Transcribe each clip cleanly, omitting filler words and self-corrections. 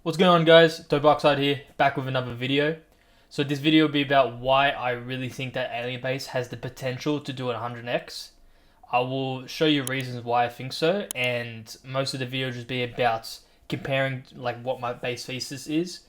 What's going on, guys? DopeOxide here, back with another video. So this video will be about why I really think that Alienbase has the potential to do it 100x. I will show you reasons why I think so, and most of the video will just be about comparing like what my base thesis is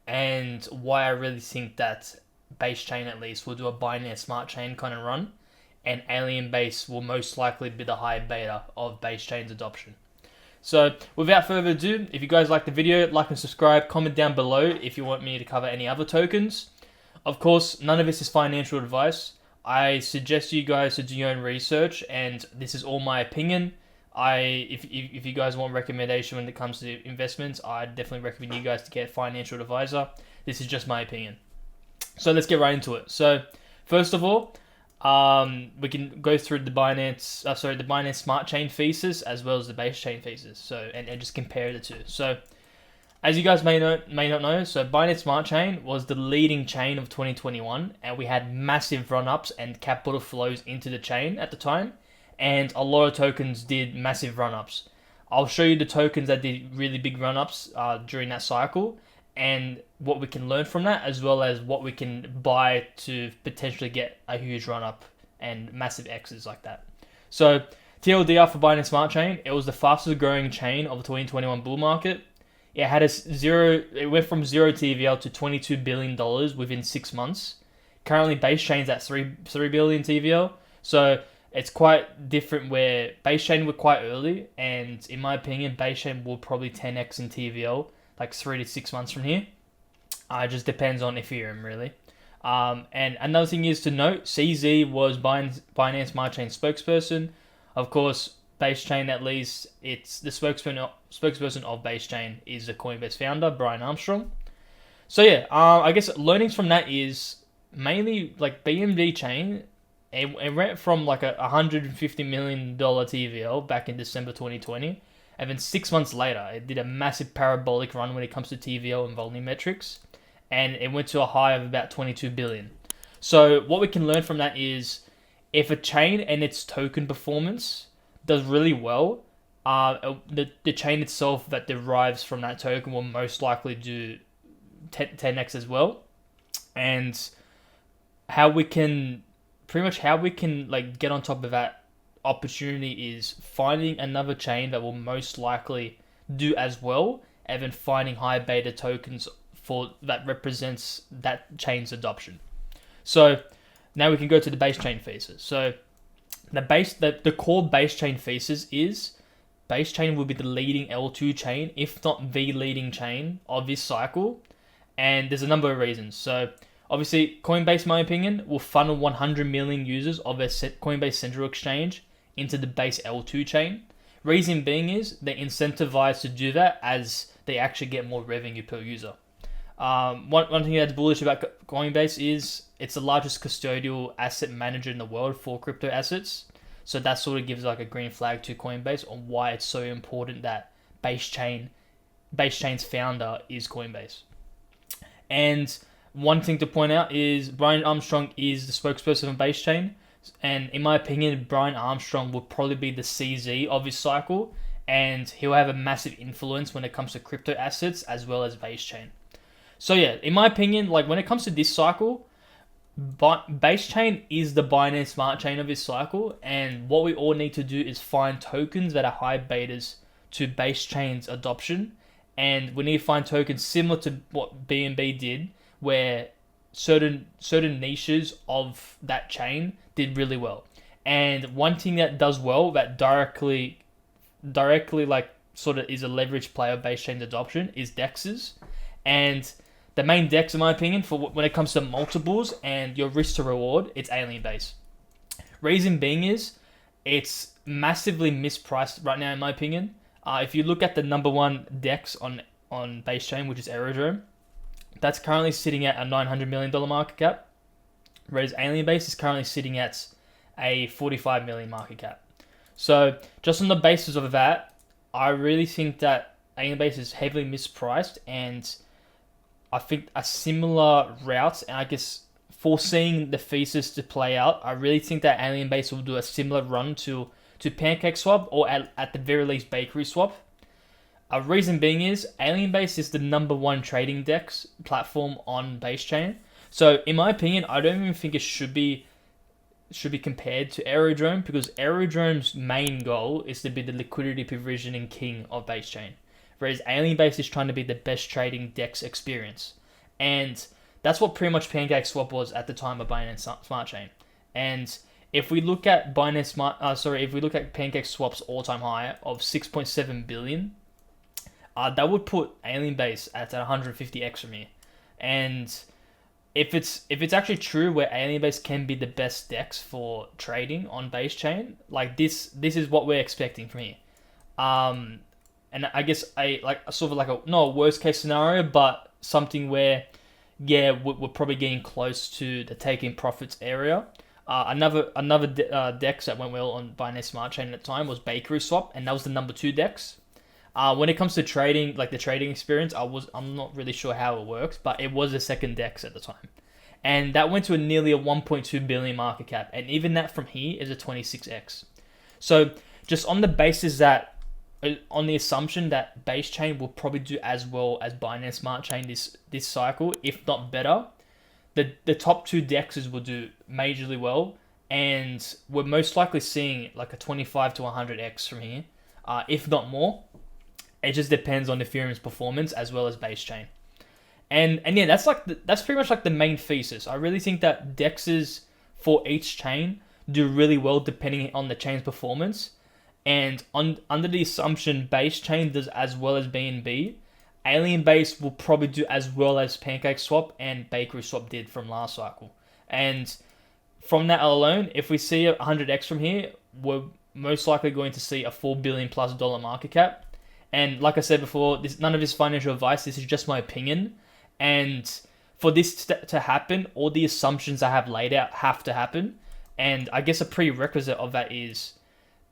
and why I really think that base chain at least will do a Binance Smart Chain kind of run, and Alienbase will most likely be the high beta of base chain's adoption. So without further ado, if you guys like the video, like and subscribe, comment down below if you want me to cover any other tokens. Of course, none of this is financial advice. I suggest you guys to do your own research, and this is all my opinion. If you guys want recommendation when it comes to investments, I definitely recommend you guys to get a financial advisor. This is just my opinion. So let's get right into it. So first of all, we can go through the Binance Smart Chain thesis as well as the base chain thesis. So and just compare the two. So as you guys may not know, so Binance Smart Chain was the leading chain of 2021, and we had massive run-ups and capital flows into the chain at the time, and a lot of tokens did massive run-ups. I'll show you the tokens that did really big run-ups during that cycle, and what we can learn from that, as well as what we can buy to potentially get a huge run-up and massive X's like that. So TLDR for Binance Smart Chain, it was the fastest growing chain of the 2021 bull market. It went from 0 TVL to $22 billion within 6 months. Currently base chain's at 3 billion TVL. So it's quite different, where base chain were quite early, and in my opinion, base chain will probably 10x in TVL like 3 to 6 months from here. It just depends on Ethereum, really. And another thing is to note, CZ was Binance Smart Chain spokesperson. Of course, base chain, at least, it's the spokesperson of base chain is the Coinbase founder, Brian Armstrong. So yeah, I guess learnings from that is mainly like BNB chain. It went from like a $150 million TVL back in December 2020. And then 6 months later, it did a massive parabolic run when it comes to TVL and volume metrics. And it went to a high of about 22 billion. So what we can learn from that is, if a chain and its token performance does really well, the chain itself that derives from that token will most likely do 10x as well. And how we can like get on top of that opportunity is finding another chain that will most likely do as well, and then finding high beta tokens for that represents that chain's adoption. So now we can go to the base chain thesis. So the core base chain thesis is base chain will be the leading L2 chain, if not the leading chain of this cycle, and there's a number of reasons. So obviously, Coinbase, in my opinion, will funnel 100 million users of their Coinbase Central Exchange into the base L2 chain. Reason being is they're incentivized to do that, as they actually get more revenue per user. One thing that's bullish about Coinbase is it's the largest custodial asset manager in the world for crypto assets. So that sort of gives like a green flag to Coinbase on why it's so important that base chain's founder is Coinbase. And one thing to point out is Brian Armstrong is the spokesperson of base chain. And in my opinion, Brian Armstrong will probably be the CZ of this cycle, and he'll have a massive influence when it comes to crypto assets as well as base chain. So yeah, in my opinion, like when it comes to this cycle, base chain is the Binance Smart Chain of this cycle, and what we all need to do is find tokens that are high betas to base chain's adoption, and we need to find tokens similar to what BNB did, where certain niches of that chain did really well. And one thing that does well, that directly like sort of is a leverage play of base chain adoption, is DEXs. And the main DEX, in my opinion, for when it comes to multiples and your risk to reward, it's Alienbase. Reason being is it's massively mispriced right now, in my opinion. If you look at the number one DEX on base chain, which is Aerodrome, that's currently sitting at a $900 million market cap, whereas Alienbase is currently sitting at a $45 million market cap. So just on the basis of that, I really think that Alienbase is heavily mispriced, and I think a similar route, and I guess foreseeing the thesis to play out, I really think that Alienbase will do a similar run to PancakeSwap, or at the very least Bakery Swap. A reason being is Alienbase is the #1 trading DEX platform on Base Chain. So in my opinion, I don't even think it should be compared to Aerodrome, because Aerodrome's main goal is to be the liquidity provisioning king of Base Chain, whereas Alienbase is trying to be the best trading DEX experience. And that's what pretty much PancakeSwap was at the time of Binance Smart Chain. And if we look at if we look at PancakeSwap's all-time high of 6.7 billion, that would put Alienbase at 150x from here. And if it's actually true where Alienbase can be the best DEX for trading on Base Chain, like this is what we're expecting from here. And I guess not a worst case scenario, but something where, yeah, we're probably getting close to the taking profits area. Another DEX that went well on Binance Smart Chain at the time was Bakery Swap, and that was the #2 DEX. When it comes to trading, like the trading experience, I'm not really sure how it works, but it was the second DEX at the time, and that went to nearly a 1.2 billion market cap, and even that from here is a 26x. So just on the basis that, on the assumption that Base Chain will probably do as well as Binance Smart Chain this cycle, if not better, the top 2 DEXs will do majorly well, and we're most likely seeing like a 25 to 100x from here, if not more. It just depends on Ethereum's performance as well as Base Chain. And yeah, that's pretty much like the main thesis. I really think that DEXs for each chain do really well depending on the chain's performance. And under the assumption Base Chain does as well as BNB, Alienbase will probably do as well as PancakeSwap and Bakery Swap did from last cycle. And from that alone, if we see 100x from here, we're most likely going to see a $4 billion+ market cap. And like I said before, none of this financial advice. This is just my opinion. And for this to happen, all the assumptions I have laid out have to happen. And I guess a prerequisite of that is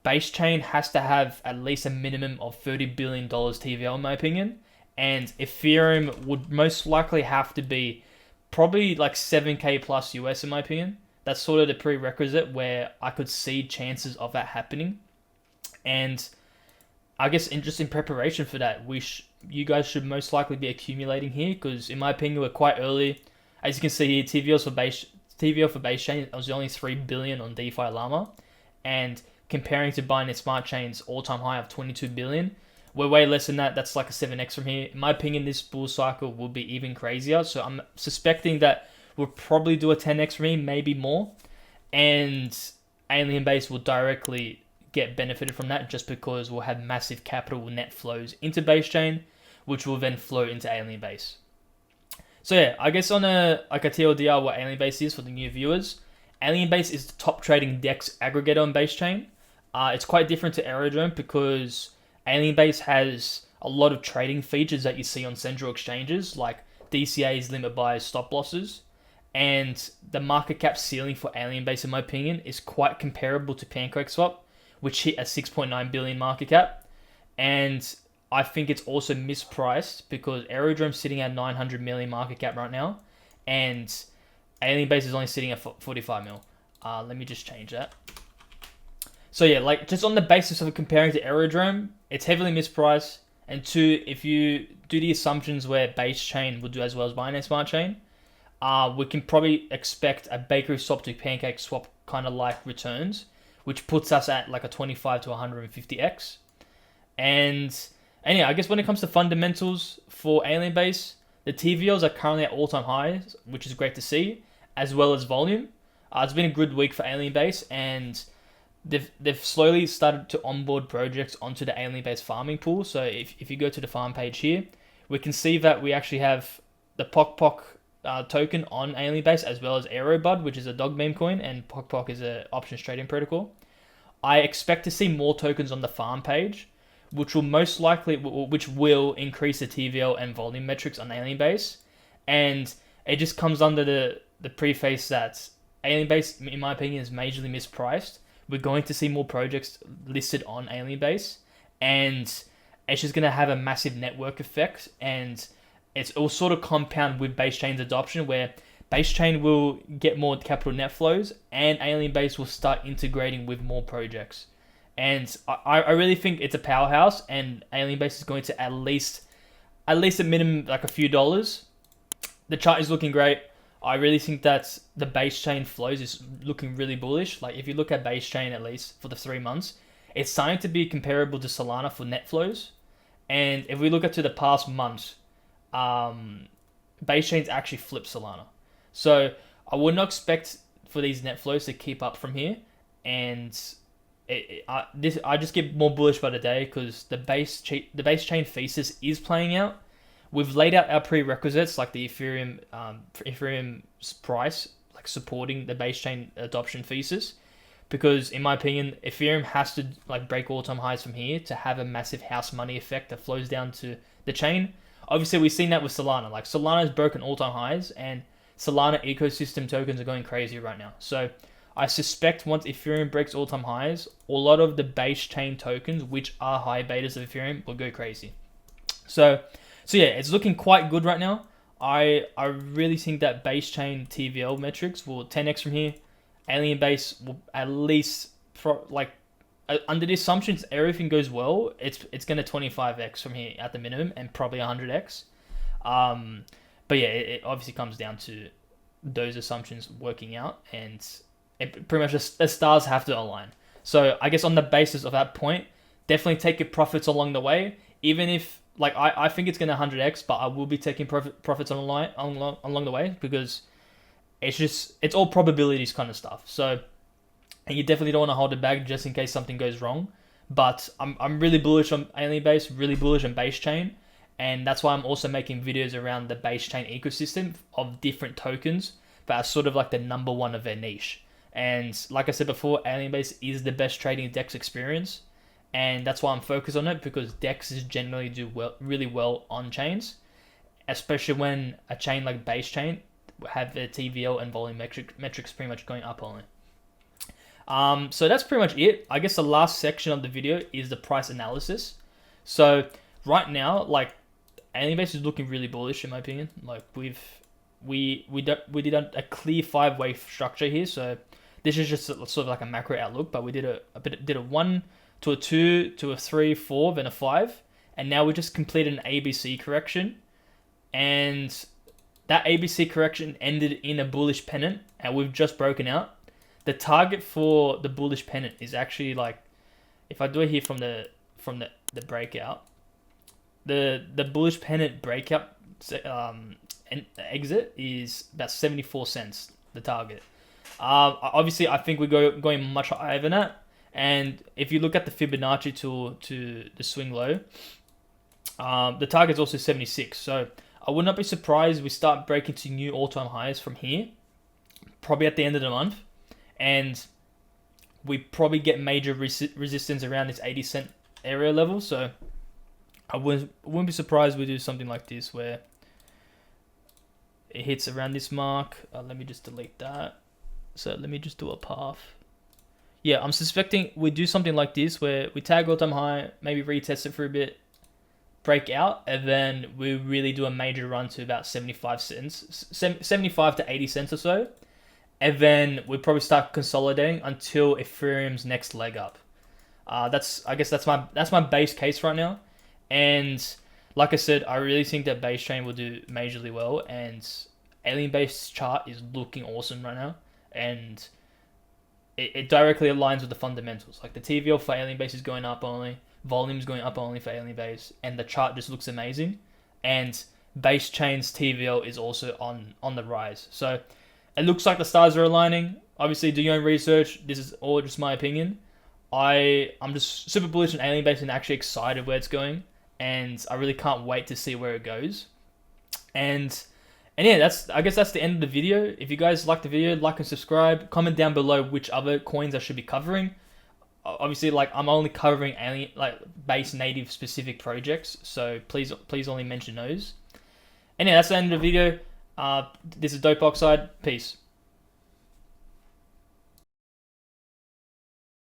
Base Chain has to have at least a minimum of $30 billion TVL, in my opinion. And Ethereum would most likely have to be probably like 7K plus US, in my opinion. That's sort of the prerequisite where I could see chances of that happening. And I guess in preparation for that, you guys should most likely be accumulating here, because in my opinion, we're quite early. As you can see here, TVL for Base Chain was only 3 billion on DeFi Llama, and comparing to Binance Smart Chain's all-time high of 22 billion, we're way less than that. That's like a 7x from here. In my opinion, this bull cycle will be even crazier. So I'm suspecting that we'll probably do a 10x from here, maybe more, and Alienbase will directly get benefited from that, just because we'll have massive capital net flows into Base Chain, which will then flow into Alienbase. So yeah, I guess on a TLDR, what Alienbase is for the new viewers, Alienbase is the top trading DEX aggregator on Base Chain. It's quite different to Aerodrome because Alienbase has a lot of trading features that you see on central exchanges, like DCAs, limit buys, stop losses. And the market cap ceiling for Alienbase, in my opinion, is quite comparable to PancakeSwap, which hit a 6.9 billion market cap. And I think it's also mispriced because Aerodrome's sitting at 900 million market cap right now, and Alienbase is only sitting at 45 mil. Let me just change that. So yeah, like just on the basis of comparing to Aerodrome, it's heavily mispriced. And two, if you do the assumptions where Base Chain will do as well as Binance Smart Chain, we can probably expect a Bakery Swap to PancakeSwap kind of like returns, which puts us at like a 25 to 150x. And yeah, I guess when it comes to fundamentals for Alienbase, the TVLs are currently at all-time highs, which is great to see, as well as volume. It's been a good week for Alienbase, and they've slowly started to onboard projects onto the Alienbase farming pool. So if you go to the farm page here, we can see that we actually have the POC token on Alienbase, as well as Aerobud, which is a dog meme coin, and POC is an options trading protocol. I expect to see more tokens on the farm page, which will increase the TVL and volume metrics on Alienbase. And it just comes under the preface that Alienbase, in my opinion, is majorly mispriced. We're going to see more projects listed on Alienbase, and it's just going to have a massive network effect, and it will sort of compound with Base Chain's adoption, where Base Chain will get more capital net flows and Alienbase will start integrating with more projects. And I really think it's a powerhouse, and Alienbase is going to at least a minimum like a few dollars. The chart is looking great. I really think that the base chain flows is looking really bullish. Like if you look at base chain, at least for the 3 months, it's starting to be comparable to Solana for net flows. And if we look at to the past months, base chains actually flipped Solana. So I would not expect for these net flows to keep up from here. And I just get more bullish by the day because the base chain thesis is playing out. We've laid out our prerequisites like the Ethereum's price, like supporting the base chain adoption thesis, because in my opinion, Ethereum has to like break all-time highs from here to have a massive house money effect that flows down to the chain. Obviously, we've seen that with Solana. Like Solana has broken all-time highs, and Solana ecosystem tokens are going crazy right now. So I suspect once Ethereum breaks all-time highs, a lot of the base chain tokens, which are high betas of Ethereum, will go crazy. So yeah, it's looking quite good right now. I really think that base chain TVL metrics will 10x from here. Alienbase will at least under the assumptions everything goes well, it's gonna 25x from here at the minimum, and probably 100x. But yeah, it obviously comes down to those assumptions working out, and it pretty much the stars have to align. So I guess on the basis of that point, definitely take your profits along the way. Even if like I think it's gonna 100x, but I will be taking profits along the way, because it's all probabilities kind of stuff. So, and you definitely don't want to hold it back just in case something goes wrong. But I'm really bullish on Alienbase, really bullish on base chain, and that's why I'm also making videos around the base chain ecosystem of different tokens that are sort of like the number one of their niche. And like I said before, Alienbase is the best trading DEX experience, and that's why I'm focused on it, because DEXs generally do really well on chains, especially when a chain like base chain have their TVL and volume metrics pretty much going up only. So that's pretty much it. I guess the last section of the video is the price analysis. So right now, like Alienbase is looking really bullish in my opinion. Like we did a clear 5-way structure here. So this is just sort of like a macro outlook, but we did a 1 to a 2 to a 3, 4, then a 5, and now we just completed an ABC correction, and that ABC correction ended in a bullish pennant, and we've just broken out. The target for the bullish pennant is actually like, if I do it here from the breakout, the bullish pennant breakout and exit is about 74 cents. The target. Obviously, I think we're going much higher than that. And if you look at the Fibonacci tool to the swing low, the target is also 76. So I would not be surprised we start breaking to new all-time highs from here, probably at the end of the month, and we probably get major resistance around this 80 cent area level. So I wouldn't be surprised we do something like this where it hits around this mark. Let me just delete that. So let me just do a path. Yeah, I'm suspecting we do something like this where we tag all-time high, maybe retest it for a bit, break out, and then we really do a major run to about 75 cents, 75 to 80 cents or so, and then we probably start consolidating until Ethereum's next leg up. I guess that's my base case right now, and like I said, I really think that base chain will do majorly well, and Alienbase chart is looking awesome right now, and it directly aligns with the fundamentals. Like the TVL for Alienbase is going up only, volume's going up only for Alienbase, and the chart just looks amazing. And base chain's TVL is also on the rise. So it looks like the stars are aligning. Obviously, do your own research. This is all just my opinion. I'm just super bullish on Alienbase and actually excited where it's going, and I really can't wait to see where it goes. And yeah, I guess that's the end of the video. If you guys like the video, like and subscribe. Comment down below which other coins I should be covering. Obviously, like I'm only covering base native specific projects, so please only mention those. And yeah, that's the end of the video. This is DopeOxide. Peace.